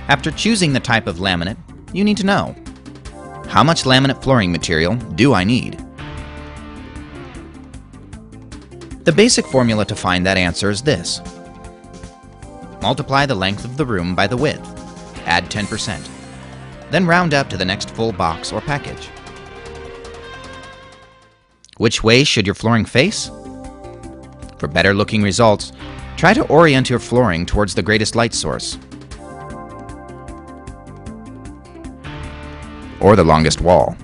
After choosing the type of laminate, you need to know: how much laminate flooring material do I need? The basic formula to find that answer is this. Multiply the length of the room by the width, add 10%, then round up to the next full box or package. Which way should your flooring face? For better looking results, try to orient your flooring towards the greatest light source, or the longest wall.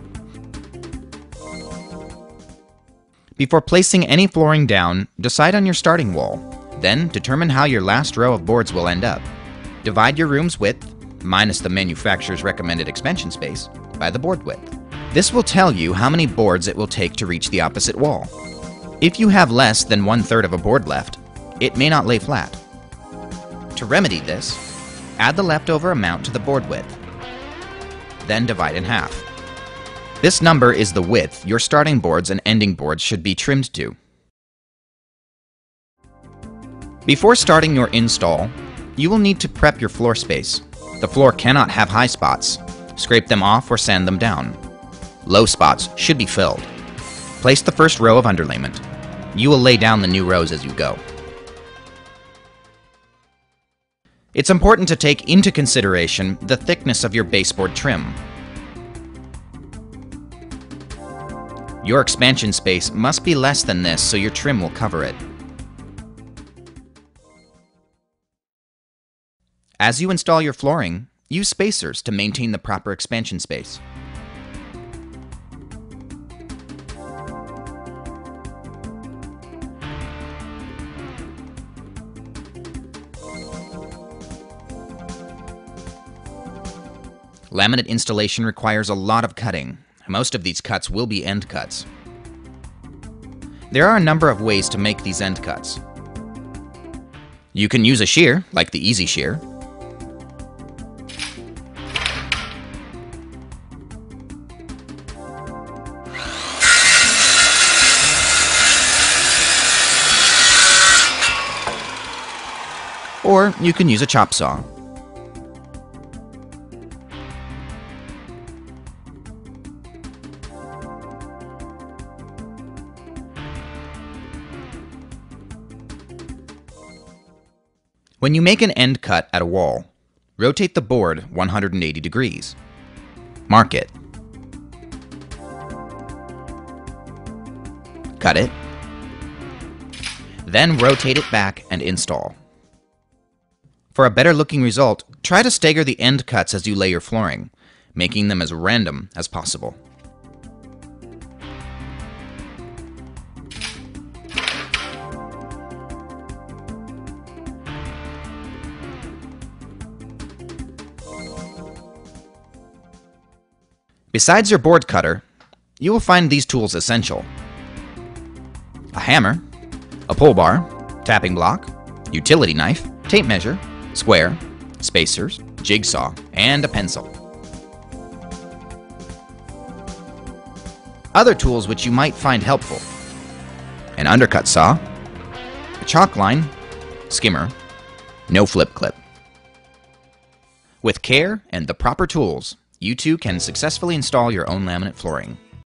Before placing any flooring down, decide on your starting wall. Then determine how your last row of boards will end up. Divide your room's width, minus the manufacturer's recommended expansion space, by the board width. This will tell you how many boards it will take to reach the opposite wall. If you have less than 1/3 of a board left, it may not lay flat. To remedy this, add the leftover amount to the board width. Then divide in half. This number is the width your starting boards and ending boards should be trimmed to. Before starting your install, you will need to prep your floor space. The floor cannot have high spots. Scrape them off or sand them down. Low spots should be filled. Place the first row of underlayment. You will lay down the new rows as you go. It's important to take into consideration the thickness of your baseboard trim. Your expansion space must be less than this so your trim will cover it. As you install your flooring, use spacers to maintain the proper expansion space. Laminate installation requires a lot of cutting. Most of these cuts will be end cuts. There are a number of ways to make these end cuts. You can use a shear, like the Easy Shear. Or you can use a chop saw. When you make an end cut at a wall, rotate the board 180 degrees. Mark it. Cut it. Then rotate it back and install. For a better looking result, try to stagger the end cuts as you lay your flooring, making them as random as possible. Besides your board cutter, you will find these tools essential: a hammer, a pull bar, tapping block, utility knife, tape measure, square, spacers, jigsaw, and a pencil. Other tools which you might find helpful: an undercut saw, a chalk line, skimmer, no flip clip. With care and the proper tools, you too can successfully install your own laminate flooring.